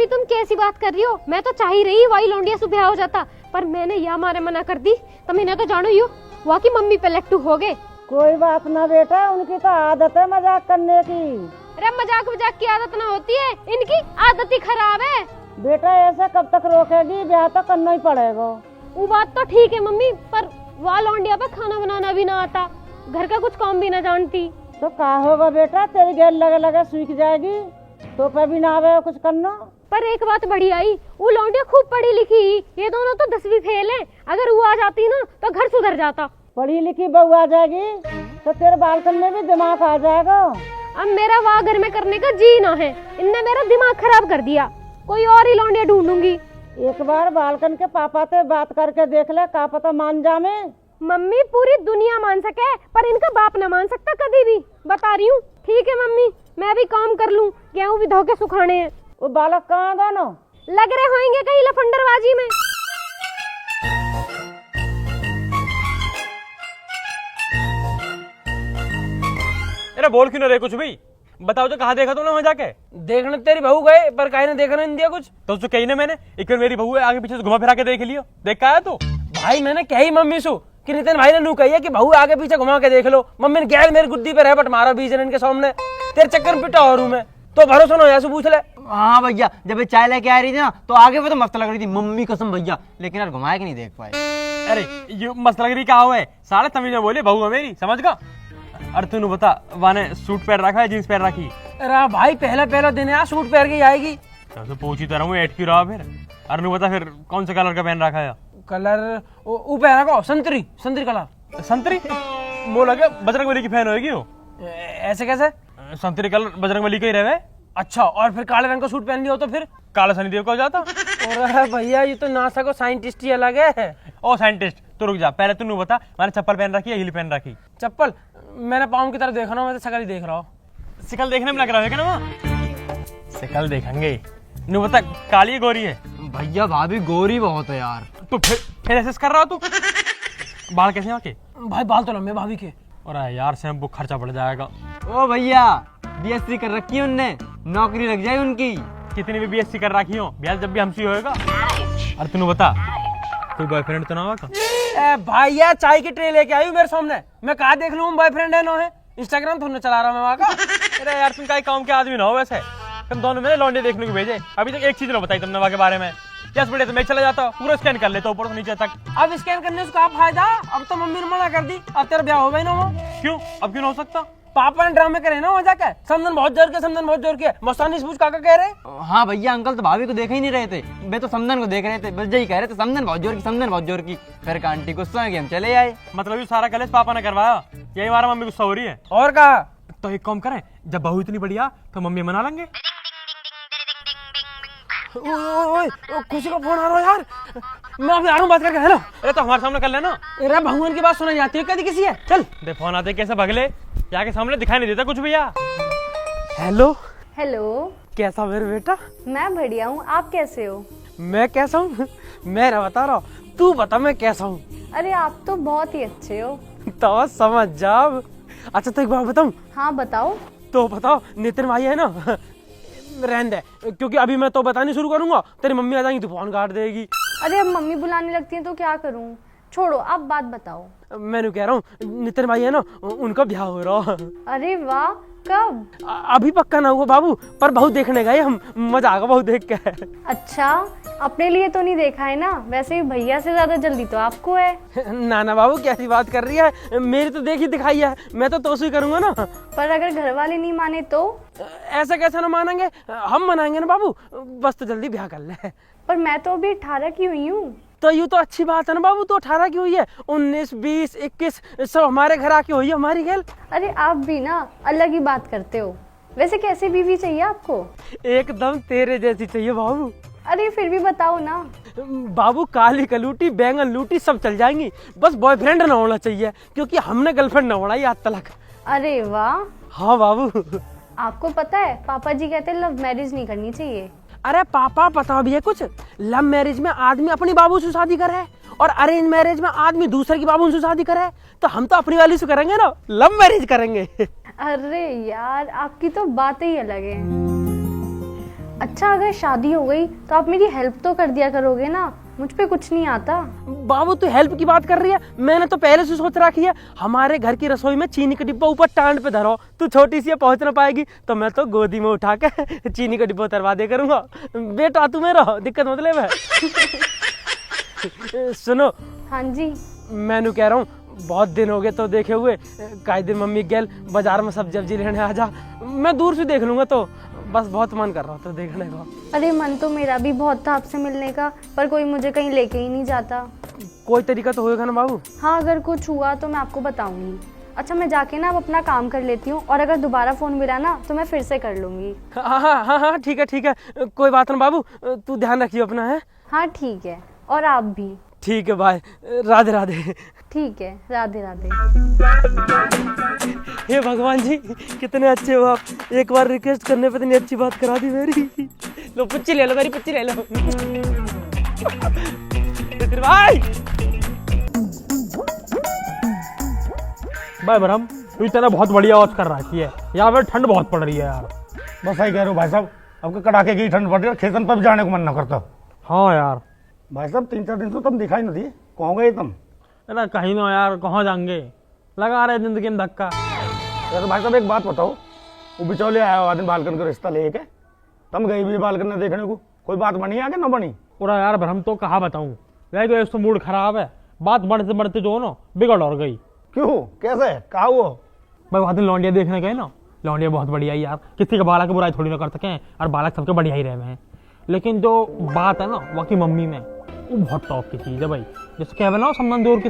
Mummy तुम कैसी बात कर रही हो? मैं तो चाह ही रही वही लौंडिया से ब्याह हो जाता, पर मैंने या मारे मना कर दी। तो मैंने तो जानो यो वहाँ की मम्मी पे लट्टू हो गए। कोई बात ना बेटा, उनकी तो आदत है मजाक करने की। अरे मजाक मजाक की आदत ना होती है, इनकी आदत ही खराब है। बेटा ऐसे कब तक रोकेगी, ब्याह तो करना ही पड़ेगा। वो बात तो ठीक है मम्मी, पर वहाँ लौंडिया पे खाना बनाना भी ना आता, घर का कुछ काम भी ना जानती। तो क्या होगा बेटा, तेरी गैल लगे लगे सूख जाएगी, तो पे भी ना आवे कुछ करना। पर एक बात बड़ी आई, वो लौंडिया खूब पढ़ी लिखी, ये दोनों तो 10वीं फेल है। अगर वो आ जाती ना तो घर सुधर जाता। पढ़ी लिखी बहू आ जाएगी तो तेरे बालकन में भी दिमाग आ जाएगा। अब मेरा वाह घर में करने का जी ना है, इनने मेरा दिमाग खराब कर दिया। कोई और ही लौंडिया ढूंढूंगी। एक बार बालकन के पापा से बात करके देख ले, का पता मान जामे। मम्मी पूरी दुनिया मान सके, पर इनका बाप न मान सकता कभी भी, बता रही हूँ। ठीक है मम्मी, मैं भी काम कर लूँ, गेहूँ भी धो के सुखाने हैं। वो बालक कहाँ दोनों? लग रहे होंगे कहीं लफंडरबाजी में। अरे बोल क्यों ना रहे कुछ भी? बताओ तो कहाँ देखा तुमने वहाँ जाके? देखने तेरी बहू गए, पर काहे ने देखने नहीं दिया कुछ। तो उसको कही ना मैंने, एक बार मेरी बहू है, आगे पीछे से घुमा फिरा के देख लियो। देख का आया तू? भाई मैंने कही मम्मी सु कि नितिन भाई ने नू कही है कि बहू आगे पीछे घुमा के देख लो। मम्मी ने गैर मेरी गुद्दी पे रह बट मारा बीच इनके सामने, तेरे चक्कर में पिटा और हूँ मैं। तो भरोसा ना हो पूछ ले। हाँ भैया, जब ये चाय लेके आ रही थी ना तो आगे पे तो मस्त लग रही थी, मम्मी कसम भैया, लेकिन यार घुमाया कि नहीं देख पाए। अरे ये मस्त लग रही क्या हुआ है? साले तमीज में बोले, बहू है मेरी, समझ का? अरे तू बता, वाने सूट पहन रखा है जींस पहन रखी? अरे भाई पहला दिन है, सूट पहन के आएगी। तो पूछी तो रहूँ एट क्यों रहा फिर? अरे नू बता फिर कौन से कलर का पहन रखा है? कलर वो पहन रखा संतरी कलर। संतरी? वो लगे बजरंगबली की फैन होगी वो। ऐसे कैसे? संतरी कलर बजरंगबली का ही रहे। अच्छा, और फिर काले रंग का सूट पहन लिया हो तो फिर काला शनिदेव का हो जाता। और भैया ये तो नासा को साइंटिस्ट ही अलग है। ओ साइंटिस्ट, तो रुक जा, पहले तू बता, मैंने चप्पल पहन रखी है, हील पहन रखी? चप्पल मैंने पाँव की तरफ देखा ना, मैं तो शकल ही देख रहा हूँ। शिकल देखने में लग रहा है क्या ना वहाँ? शिकल देखेंगे। नू बता, काली है गोरी है? भैया भाभी गोरी बहुत है यार। तो फिर ऐसे कर रहा हो तू? बाल कैसे आके? भाई बाल तो लंबे भाभी के। और यार शैम्पू खर्चा बढ़ जाएगा। ओ भैया, बीएससी कर रखी है उनने, नौकरी लग जाए उनकी। कितनी भी बीएससी कर रखी हो, ब्याह जब भी हमसे होएगा। अरे तू बता, कोई बॉयफ्रेंड तो ना होगा? भाई यार चाय की ट्रे लेके आई हूँ मेरे सामने, मैं कहा देख लूँ बॉयफ्रेंड है ना है। इंस्टाग्राम थोड़ा चला रहा मैं वहाँ का। अरे यार तुम का काम के आदमी ना हो वैसे, तुम दोनों में लौंडे देखने को भेजे। अभी तक एक चीज ना बताई तुमने वहाँ के बारे में। 10 मिनट तो मैं चला जाता, पूरा स्कैन कर लेता ऊपर से नीचे तक। अब स्कैन करने से क्या फायदा? अब तो मम्मी ने मना कर दी, अब तेरा ब्याह हो गई ना वो। क्यों? अब क्यों ना हो सकता? पापा ने ड्रामे करे ना वहाँ जाकर, समझन बहुत जोर के मस्तानी से पूछ काका कह रहे। हाँ भैया, अंकल तो भाभी को देख ही नहीं रहे थे, वे तो समदन को देख रहे थे, बस यही कह रहे थे समदन बहुत जोर की। फिर का आंटी गुस्सा है कि हम चले आए। मतलब ये सारा कलेश पापा ने करवाया, यही हमारा मम्मी गुस्सा हो रही है। और कहा तो एक काम करें, जब बहू इतनी बढ़िया तो मम्मी मना लेंगे। खुशी का फोन आ रहा है यार, मैं अभी आ रहा हूँ बात करके। हेलो। अरे तो हमारे सामने कर लेना। अरे भगवान की बात सुनाई जाती है कभी किसी है? चल दे फोन आते कैसे भगले, यहाँ के सामने दिखाई नहीं देता कुछ भैया। हेलो। हेलो, कैसा मेरे बेटा? मैं बढ़िया हूँ, आप कैसे हो? मैं कैसा हूँ? मैं ना बता रहा हूँ, तू बता मैं कैसा हूँ। अरे आप तो बहुत ही अच्छे हो। तो समझ जाओ। अच्छा तो एक बात बताऊँ? हाँ बताओ। तो बताओ, नितिन भाई है ना, रहने दे, क्योंकि अभी मैं तो बतानी शुरू करूंगा तेरी मम्मी आ जाएंगी तो फोन काट देगी। अरे अब मम्मी बुलाने लगती है तो क्या करूँ, छोड़ो आप बात बताओ। मैंने कह रहा हूँ नितिन भाई है ना, उनका ब्याह हो रहा। अरे वाह, कब? अभी पक्का ना हुआ बाबू, पर बहुत देखने गए हम, मजा आएगा बहुत देख के। अच्छा, अपने लिए तो नहीं देखा है ना, वैसे भी भैया से ज्यादा जल्दी तो आपको है। ना बाबू कैसी बात कर रही है, मेरी तो देखी दिखाई है, मैं तो तोसी करूंगा ना। पर अगर घर वाले नहीं माने तो? ऐसा कैसे ना मानेंगे, हम मनाएंगे ना बाबू, बस तो जल्दी ब्याह कर ले। पर मैं तो अभी 18 की हुई हूँ। तो यूँ तो अच्छी बात है ना बाबू, तो 18 की हुई है, 19, 20, 21 सब हमारे घर आके हुई है हमारी खेल। अरे आप भी ना अलग ही बात करते हो। वैसे कैसी बीवी चाहिए आपको? एकदम तेरे जैसी चाहिए बाबू। अरे फिर भी बताओ ना। बाबू काली कलूटी बैंगन लूटी सब चल जाएंगी, बस बॉयफ्रेंड ना होना चाहिए, क्योंकि हमने गर्लफ्रेंड ना होना आज तक। अरे वाह। हाँ बाबू। आपको पता है पापा जी कहते हैं लव मैरिज नहीं करनी चाहिए। अरे पापा पता भी है कुछ? लव मैरिज में आदमी अपनी बाबू से शादी करे और अरेंज मैरिज में आदमी दूसरे की बाबू से शादी करे, तो हम तो अपनी वाली से करेंगे ना, लव मैरिज करेंगे। अरे यार आपकी तो बातें ही अलग है। अच्छा अगर शादी हो गई तो आप मेरी हेल्प तो कर दिया करोगे ना, मुझ पे कुछ नहीं आता। बाबू तू हेल्प की बात कर रही है, मैंने तो पहले से सोच रखी है। हमारे घर की रसोई में चीनी का डिब्बा ऊपर टांड पे धरो, तू छोटी सी पहुंच ना पाएगी तो मैं तो गोदी में उठा के चीनी का डिब्बा उतरवा दे करूंगा। बेटा तू मेरा दिक्कत मतलब है। सुनो हाँ जी। मैंने कह रहा हूँ बहुत दिन हो गए तो देखे हुए, काई दिन मम्मी गैल बाजार में सब्जी वब्जी लेने आ जा, मैं दूर से देख लूंगा। तो बस बहुत मन कर रहा था देखने का। अरे मन तो मेरा भी बहुत था आपसे मिलने का, पर कोई मुझे कहीं लेके ही नहीं जाता। कोई तरीका तो होएगा ना बाबू? हाँ अगर कुछ हुआ तो मैं आपको बताऊंगी। अच्छा मैं जाके ना अब अपना काम कर लेती हूँ, और अगर दोबारा फोन मिला ना तो मैं फिर से कर लूंगी। हाँ हाँ हाँ हाँ ठीक है, कोई बात ना बाबू, तू ध्यान रखियो अपना। है हाँ ठीक है, और आप भी। ठीक है, बाय, राधे राधे। ठीक है, राधे राधे। हे भगवान जी कितने अच्छे हो आप, एक बार रिक्वेस्ट करने पे इतनी अच्छी बात करा दी मेरी। लो पुच्ची ले लो, मेरी पुच्ची ले लो। भाई भाई ब्रह्म तू इतना बहुत बढ़िया आवाज कर रही है, यहाँ पे ठंड बहुत पड़ रही है यार। बस सही कह रहे हो भाई साहब, अब कड़ाके की ठंड पड़ रही है, खेतन पर भी जाने को मन न करता। हाँ यार। भाई साहब 3-4 दिन तो तुम दिखाई नहीं दिए, कहाँ गए तुम? अरे कहीं ना यार, कहाँ जाएंगे, लगा रहे जिंदगी में धक्का। तो भाई साहब एक बात बताओ, वो बिचौले आया हुआ आदमी बालकन का रिश्ता लेके, तुम गई भी बालकन ने देखने को, कोई बात बनी आगे न बनी? पूरा यार ब्रह्म तो कहा बताऊं, वह तो एक तो मूड खराब है, बात बढ़ते बढ़ते जो ना बिगड़ और गई। क्यों, कैसे, कहा वो? भाई वहाँ दिन लौंडिया देखने गए ना, लौंडिया बहुत बढ़िया यार, किसी का बालक की बुराई थोड़ी ना कर सके, और बालक सबके बढ़िया ही रहे हैं। लेकिन जो बात है ना वहाँ की मम्मी में, वो बहुत टॉप की चीज है भाई। जैसे कह ना समदन जोर की,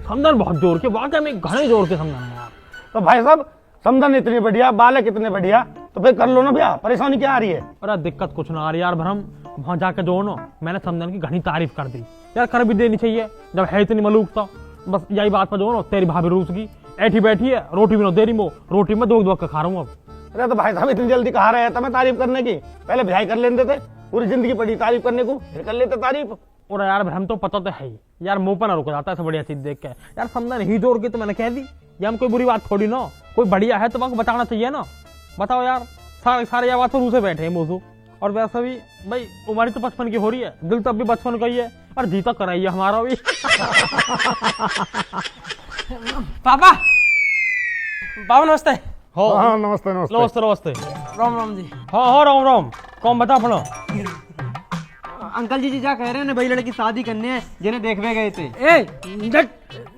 समदन बहुत जोर की, वाकई में घने जोर के समदन है यार। तो भाई साहब समदन इतनी बढ़िया, बालक इतने बढ़िया, तो फिर कर लो ना भैया, परेशानी क्या आ रही है? अरे दिक्कत कुछ ना आ रही यार ब्रह्म, वहाँ जाके जो ना मैंने समदन की घनी तारीफ कर दी यार, कर भी देनी चाहिए जब है इतनी मलूक। तो बस यही बात पर जो ना तेरी भाभी रूस की ऐठी बैठी है, रोटी भी ना दे रही मो, रोटी में दो के खा रहा हूँ अब। अरे तो भाई साहब इतनी जल्दी कहा रहे थे मैं तारीफ करने की, पहले ब्याह कर लेते थे, पूरी जिंदगी पड़ी तारीफ करने को, फिर कर लेते तारीफ। और यार हम तो पता तो है ही यार, मुंह पर ना रुक जाता है बढ़िया चीज देख के यार। समदन ही जोर की तो मैंने कह दी, ये हम कोई बुरी बात थोड़ी ना, कोई बढ़िया है तो वहाँ बताना चाहिए ना। बताओ यार, सारे ये बात तो रूसे बैठे हैं मोसू। और वैसे भी भाई उम्र तो 55 की हो रही है, दिल तब भी बचपन का ही है, और जीता कराइए हमारा भी। पापा, पापा नमस्ते। हाँ नमस्ते नमस्ते। नमस्ते नमस्ते। राम राम जी। हाँ राम राम। कौन बता अपना? अंकल जी जा कह रहे हैं भाई लड़की की शादी करने हैं, जिन्हें देखने गए थे। ए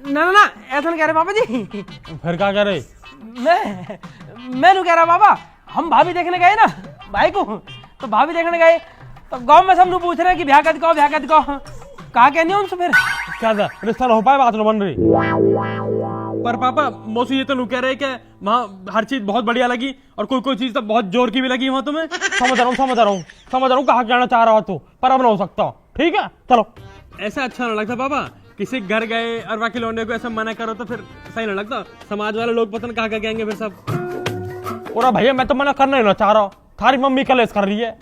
ना ऐसा नहीं कह रहे पापा जी। फिर क्या कह रहे? मैं नहीं कह रहा पापा, हम भाभी देखने गए ना भाई को, तो भाभी देखने गए तो गांव में सब लोग पूछ रहे हैं कि ब्याह कद को कहा कहनी उनसे। फिर क्या था रिश्ता हो पाए, बात न बन रही। पर पापा मौसी ये तो नहीं कह रहे कि वहाँ हर चीज बहुत बढ़िया लगी, और कोई चीज तो बहुत जोर की भी लगी वहाँ तुम्हें। समझ रहा हूँ कहा कहना चाह रहा तू, पर अब ना हो सकता। ठीक है चलो। ऐसा अच्छा ना लगता पापा, किसी घर गए और बाकी लौंडे को ऐसा मना करो तो फिर सही ना लगता। समाज वाले लोग पता नहीं कहा कहेंगे फिर सब। और भैया मैं तो मना करना ही ना चाह रहा हूँ, थारी मम्मी कलेश कर रही है।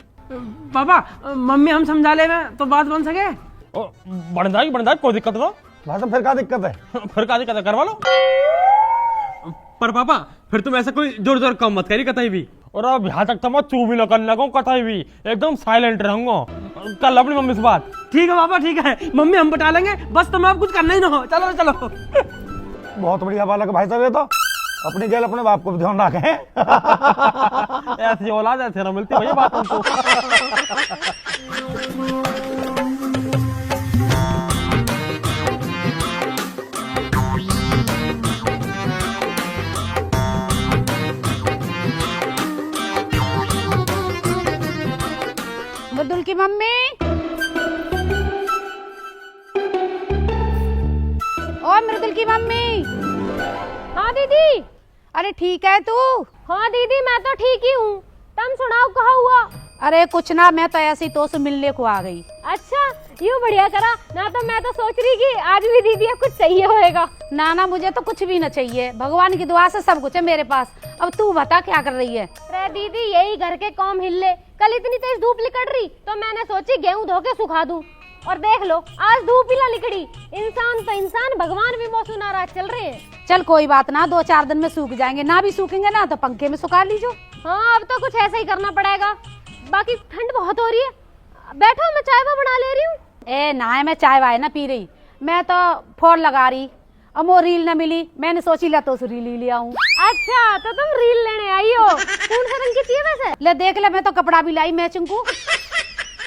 पापा मम्मी हम समझा ले में तो बात बन सके। बन जाएगी कोई दिक्कत ना। भाई साहब फिर क्या दिक्कत है? फिर क्या दिक्कत है, करवा लो। पर पापा फिर तुम ऐसा कोई जोर काम मत करी कतई भी, और अब यहाँ तक तो मैं चू भी न करने को कतई भी, एकदम साइलेंट रहूंगा। कल अपनी मम्मी से बात। ठीक है पापा ठीक है, मम्मी हम बता लेंगे, बस तुम्हें अब कुछ करना ही ना हो। चलो बहुत बढ़िया बालक भाई साहब, ये तो अपनी गैल अपने बाप को भी ध्यान रखें। ऐसी औलाद ऐसे ना मिलती भैया बात हमको। मृदुल की मम्मी, ओ मृदुल की मम्मी। हाँ दीदी। अरे ठीक है तू? हाँ दीदी मैं तो ठीक ही हूँ, तुम सुनाओ कहा हुआ? अरे कुछ ना, मैं तो ऐसे ही तो से मिलने को आ गई। अच्छा यूँ बढ़िया करा ना, तो मैं तो सोच रही कि आज भी दीदी अब कुछ चाहिए होएगा। ना मुझे तो कुछ भी न चाहिए, भगवान की दुआ से सब कुछ है मेरे पास। अब तू बता क्या कर रही है? अरे दीदी यही घर के काम हिले, कल इतनी तेज धूप निकल रही तो मैंने सोची गेहूं धो के सुखा दूं, और देख लो आज धूप ही ना निकली। इंसान तो इंसान, भगवान भी मौसम नाराज चल रहे हैं। चल कोई बात ना, 2-4 दिन में सूख जाएंगे, ना भी सूखेंगे ना तो पंखे में सुखा लीजो। हाँ अब तो कुछ ऐसा ही करना पड़ेगा। बाकी ठंड बहुत हो रही है, बैठो मैं चाय बना ले रही हूँ। ए ना, मैं चाय वाय ना पी रही, मैं तो फोन लगा रही। अब वो रील न मिली, मैंने सोची ला तो उस रील ही ले आऊं। अच्छा तो तुम रील लेने आई हो, कौन सा रंग की चाहिए वैसे? ले देख ले, मैं तो कपड़ा भी लाई मैचिंग को।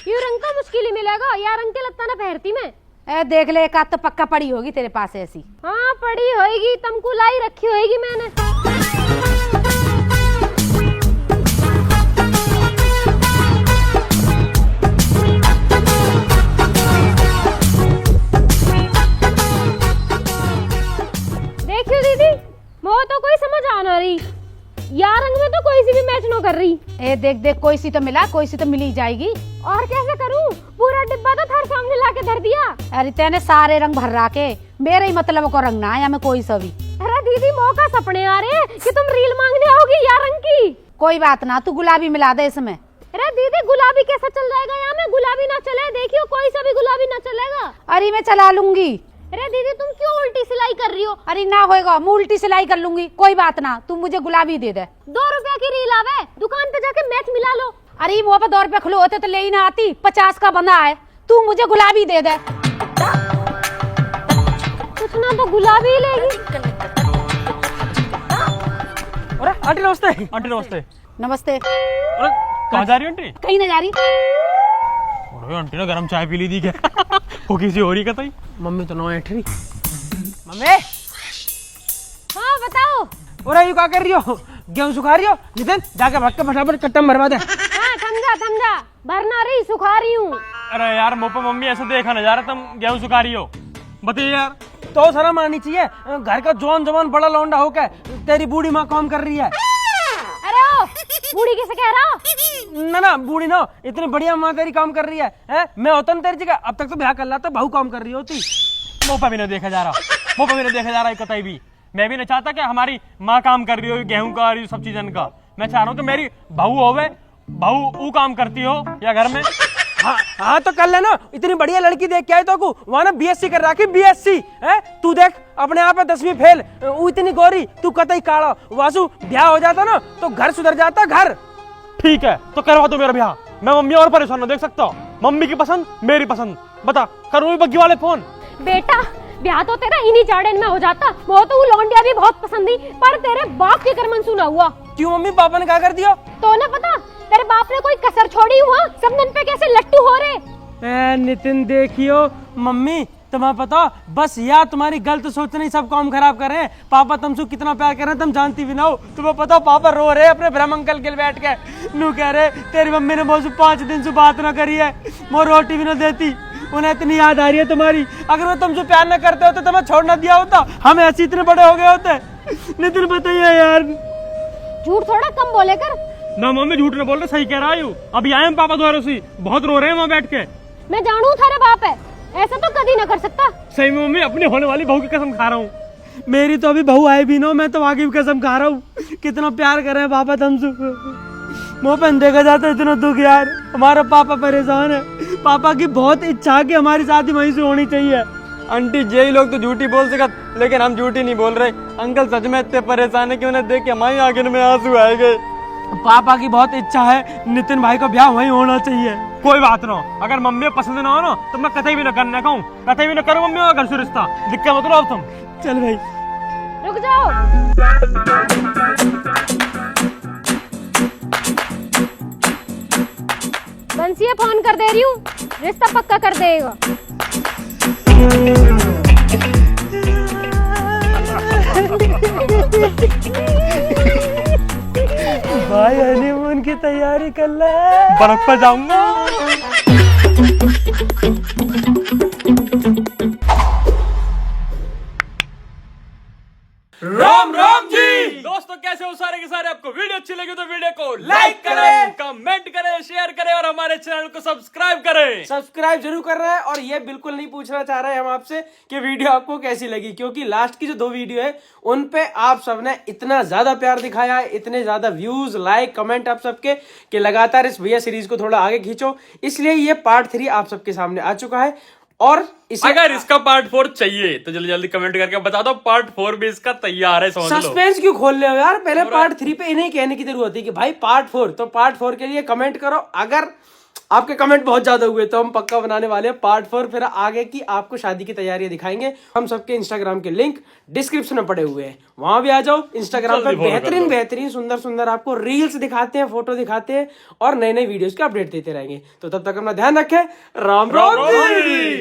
ये रंग का मुश्किल ही मिलेगा, यार रंग के लत्ता ना पहनती मैं। ए देख ले, एक आध तो पक्का पड़ी होगी तेरे पास ऐसी। हाँ पड़ी होगी, तुमको लाई रखी होगी मैंने। देखियो दीदी, वो तो कोई समझ आ ना रही, यार रंग में तो कोई सी भी मैच न कर रही। ए देख देख, कोई सी तो मिला, कोई सी तो मिल ही जाएगी। और कैसे करूं, पूरा डिब्बा तो थार सामने लाके धर दिया। अरे तेने सारे रंग भर रखे, मेरे ही मतलब को रंग ना आया, मैं कोई सा भी। अरे दीदी मौका सपने आ रहे कि तुम रील मांगने आओगी यार रंग की। कोई बात ना, तू गुलाबी मिला दे इसमें। अरे दीदी गुलाबी कैसा चल जाएगा, यहाँ में गुलाबी ना चले, देखियो कोई सा भी गुलाबी ना चलेगा। अरे मैं चला लूंगी। अरे दीदी तुम क्यों उल्टी सिलाई कर रही हो? अरे ना होएगा, मैं उल्टी सिलाई कर लूंगी, कोई बात ना, तुम मुझे गुलाबी दे दे। 2 रुपया की रील आवे, दुकान पे जाके मैच मिला लो। अरे वो पे 2 रुपए खुले होते तो ले ही ना आती, 50 का बंदा है, तू मुझे गुलाबी दे दे। कुछ ना तो गुलाबी लेगी। अरे आंटी नमस्ते। आंटी नमस्ते। नमस्ते। अरे कहाँ जा रही हो आंटी? कहीं ना जा रही। अरे आंटी ने गरम चाय पी ली थी क्या? वो किसी और ही का था। मम्मी तो नो ऐठ रही। मम्मी हाँ बताओ। और यू क्या कर रही हो? गेहूं सुखा रही हो? नितिन जाके भाग के फटाफट कट्टा में भरवा दे। हाँ समझा, भरना रही सुखा रही हूँ। अरे यार मोपा मम्मी ऐसे देखा नजारा, तुम गेहूं सुखा रही हो, बताइए यार। तो शर्म आनी चाहिए, घर का जवान जवान बड़ा लौंडा होकर तेरी बूढ़ी माँ काम कर रही है। अरे ओ बूढ़ी किसे कह रहा हो? ना ना बूढ़ी ना, इतनी बढ़िया माँ तेरी काम कर रही है? मैं होता ना तेरी जगह अब तक तो ब्याह कर लाता, बहू काम कर रही होती। मोपा भी नहीं देखा जा रहा, मोपा भी नहीं देखा जा रहा कतई भी। मैं भी नहीं चाहता कि हमारी माँ काम कर रही हो गेहूं का और सब चीजन का। मैं चाह रहा हूँ कि मेरी बहू होवे, बहू वो काम करती हो या घर में। हाँ तो कर लेना, इतनी बढ़िया लड़की देख के आई तो वहाँ ना बीएससी कर रखी, बीएससी है। तू देख अपने आप में 10वीं फेल, वो इतनी गोरी, तू कतई काला। वासु ब्याह हो जाता ना तो घर सुधर जाता, घर। ठीक है तो करवा दो मेरा ब्याह, मैं मम्मी और परेशान हो देख सकता हूँ। मम्मी की पसंद मेरी पसंद, बता करूँ बग्गी वाले फोन। बेटा ब्याह तो तेरा इन्हीं चाड़न में हो जाता, वो तो वो लौंडिया भी बहुत पसंद थी, पर तेरे बाप के कर मंसूना हुआ। क्यों मम्मी पापा ने क्या कर दिया? तो ना पता तेरे बाप ने कोई कसर छोड़ी हुआ, समझन पे कैसे लट्टू हो रहे। नितिन देखियो मम्मी, तुम्हें पता बस यार तुम्हारी गलत सोचने ही सब काम खराब कर रहे हैं। पापा तुमसे कितना प्यार कर रहे हैं तुम जानती भी ना हो। तुम्हें पता पापा रो रहे अपने ब्रह्म अंकल के बैठ के, नू कह रहे तेरी मम्मी ने बहुत 5 दिन से बात ना करी है, वो रोटी भी ना देती, उन्हें इतनी याद आ रही है तुम्हारी। अगर वो तुमसे प्यार ना करते होते तो मैं छोड़ ना दिया होता, हम ऐसे इतने बड़े हो गए होते। नितिन बताइए यार। झूठ थोड़ा कम बोले कर। ना मम्मी झूठ ना बोल रहे, सही कह रहा हूँ। अभी आए हम पापा द्वारा से, बहुत रो रहे हैं वहाँ बैठ के। मैं जानू थारा बाप है, ऐसा तो कभी ना कर सकता। सही में मम्मी अपनी होने वाली बहू की कसम खा रहा हूँ। मेरी तो अभी बहू आई भी ना, मैं तो आगे भी कसम खा रहा हूँ, कितना प्यार कर रहे हैं पापा तुमसे। मुँह पर देखा जाता है इतना दुख यार, हमारा पापा परेशान है। पापा की बहुत इच्छा है कि हमारी शादी वहीं से होनी चाहिए। आंटी यही लोग तो झूठी बोल सकत, लेकिन हम झूठी नहीं बोल रहे। अंकल सच में इतने परेशान है कि उन्हें देख के हमारी आंखों में आंसू आए गए। पापा की बहुत इच्छा है नितिन भाई का ब्याह वहीं होना चाहिए। कोई बात ना, अगर मम्मी पसंद ना हो ना तो मैं कतई भी ना करना कहूँ, कतई भी ना करूँ मम्मी और घर से रिश्ता। दिक्कत मत लो अब तुम। चल भाई रुक जाओ। बंसिया फोन कर दे रही हूँ, रिश्ता पक्का कर देगा। भाई हनीमून की तैयारी कर ले। बर्फ पर जाऊंगा। राम राम जी दोस्तों, कैसे हो सारे के सारे? आपको वीडियो अच्छी लगी तो वीडियो को लाइक करें, कमेंट करें, शेयर करें और हमारे चैनल को सब्सक्राइब करें। सब्सक्राइब जरूर कर रहे हैं। और ये बिल्कुल नहीं पूछना चाह रहे हैं हम आपसे कि वीडियो आपको कैसी लगी, क्योंकि लास्ट की जो 2 वीडियो है उन पे आप सबने इतना ज्यादा प्यार दिखाया है, इतने ज्यादा व्यूज, लाइक, कमेंट आप सबके कि लगातार इस भैया सीरीज को थोड़ा आगे खींचो। इसलिए ये पार्ट 3 आप सबके सामने आ चुका है। और इसे अगर इसका पार्ट 4 चाहिए तो जल्दी जल्दी कमेंट करके बता दो, पार्ट 4 भी इसका तैयार है, समझ लो। सस्पेंस क्यों खोल रहे हो यार, पहले पार्ट 3 पे इन्हें कहने की जरूरत है कि भाई पार्ट 4, तो पार्ट 4 के लिए कमेंट करो। अगर आपके कमेंट बहुत ज्यादा हुए तो हम पक्का बनाने वाले हैं पार्ट 4। फिर आगे की आपको शादी की तैयारियां दिखाएंगे। हम सबके इंस्टाग्राम के लिंक डिस्क्रिप्शन में पड़े हुए हैं, वहां भी आ जाओ। इंस्टाग्राम पे जल्दी follow कर लो। बेहतरीन सुंदर सुंदर आपको रील्स दिखाते हैं, फोटो दिखाते हैं और नए नए वीडियोस के अपडेट देते रहेंगे। तो तब तक अपना ध्यान रखें। राम राम जी।